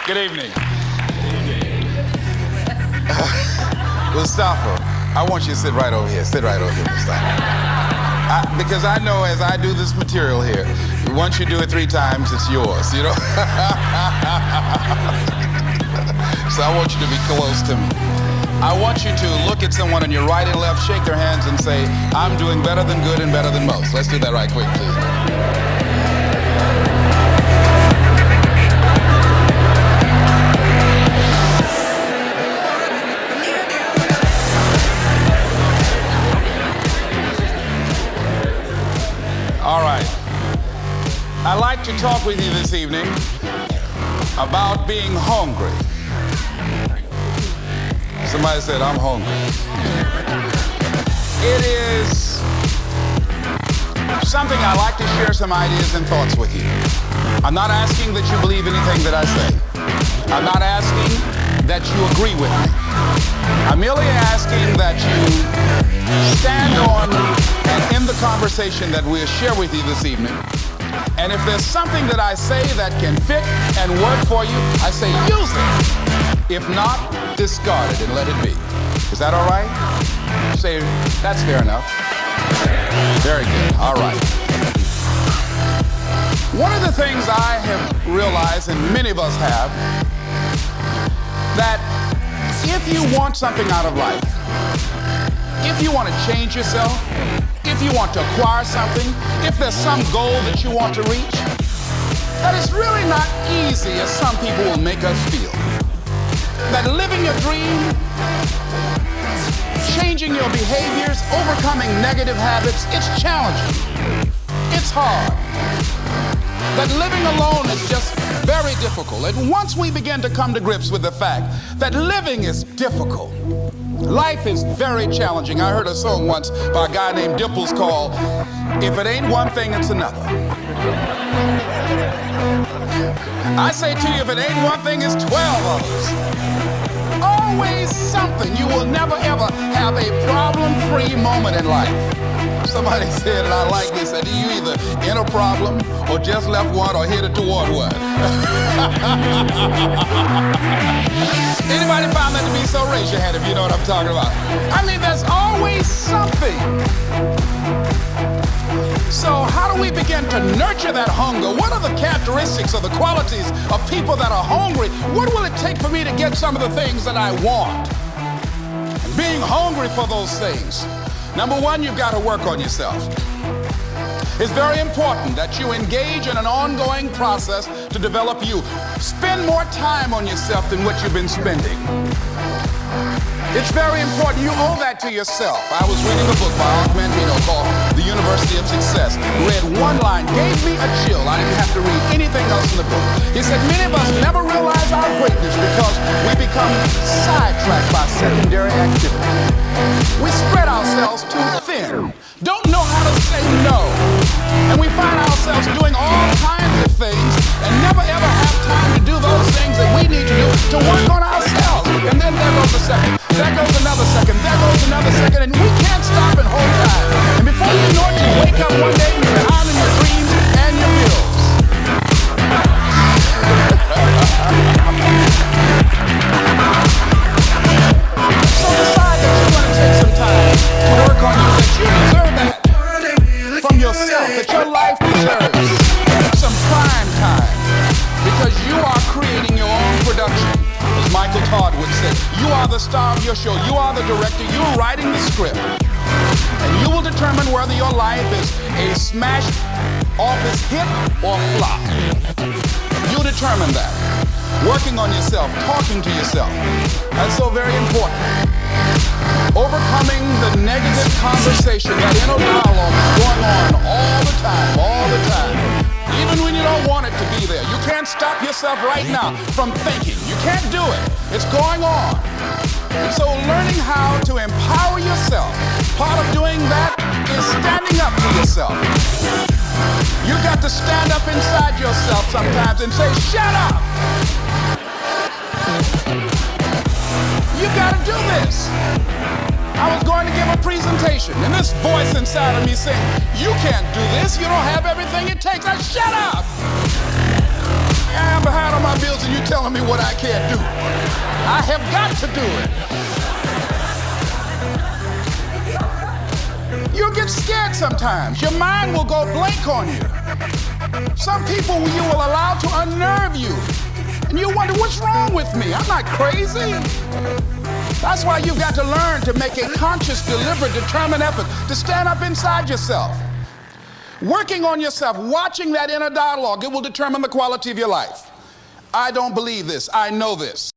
Good evening. Mustafa, I want you to sit right over here. Sit right over here, Mustafa. Because I know as I do this material here, once you do it 3 times, it's yours, you know? So I want you to be close to me. I want you to look at someone on your right and left, shake their hands and say, I'm doing better than good and better than most. Let's do that right quick, please. All right. I'd like to talk with you this evening about being hungry. Somebody said, I'm hungry. It is something I like to share some ideas and thoughts with you. I'm not asking that you believe anything that I say. I'm not asking that you agree with me. I'm merely asking that you stand on and in the conversation that we'll share with you this evening. And if there's something that I say that can fit and work for you, I say use it. If not, discard it and let it be. Is that all right? Say, that's fair enough. Very good. All right. One of the things I have realized, and many of us have, that if you want something out of life, if you want to change yourself, if you want to acquire something, if there's some goal that you want to reach, that it's really not easy as some people will make us feel. That living your dream, changing your behaviors, overcoming negative habits, it's challenging. It's hard. That living alone is just very difficult. And once we begin to come to grips with the fact that living is difficult, life is very challenging. I heard a song once by a guy named Dimples called, If It Ain't One Thing, It's Another. I say to you, if it ain't one thing, it's 12 others. Always something. You will never ever have a problem-free moment in life. Somebody said, and I like this, that you either in a problem or just left one or headed toward one. Anybody found that to be so? Raise your hand if you know what I'm talking about. I mean, there's always something. So how do we begin to nurture that hunger? What are the characteristics or the qualities of people that are hungry? What will it take for me to get some of the things that I want? Being hungry for those things. Number one, you've got to work on yourself. It's very important that you engage in an ongoing process to develop you. Spend more time on yourself than what you've been spending. It's very important. You owe that to yourself. I was reading a book by Ark Mandino called The University of Success. Read one line, gave me a chill. I didn't have to read anything else in the book. He said, many of us never realize our greatness because we become sidetracked by secondary activity. We spread ourselves too thin. Don't know how to say no. And we find ourselves doing all kinds of things and never ever have time to do those things that we need to do to work on ourselves. And then there goes a second. There goes another second. There goes another second. And we can't stop and hold time. And before you know it, you wake up one day and you're behind in your dreams and your bills. So decide that you're going to take some time to work on you, that you deserve that from yourself, that your life deserves some prime time, because you are creating your own production. As Michael Todd would say, you are the star of your show, you are the director, you're writing the script, and you will determine whether your life is a smash office hit or flop. You'll determine that. Working on yourself, talking to yourself, that's so very important. Overcoming the negative conversation, that inner dialogue is going on all the time. Even when you don't want it to be there. You can't stop yourself right now from thinking. You can't do it. It's going on. And so learning how to empower yourself, part of doing that is standing up to yourself. You've got to stand up inside yourself sometimes and say, shut up! You've got to do this. I was going to give a presentation, and this voice inside of me saying, you can't do this, you don't have everything it takes. I shut up! I'm behind on my bills and you telling tell me what I can't do. I have got to do it. You'll get scared sometimes. Your mind will go blank on you. Some people you will allow to unnerve you. And you wonder, what's wrong with me? I'm not crazy. That's why you've got to learn to make a conscious, deliberate, determined effort to stand up inside yourself. Working on yourself, watching that inner dialogue, it will determine the quality of your life. I don't believe this. I know this.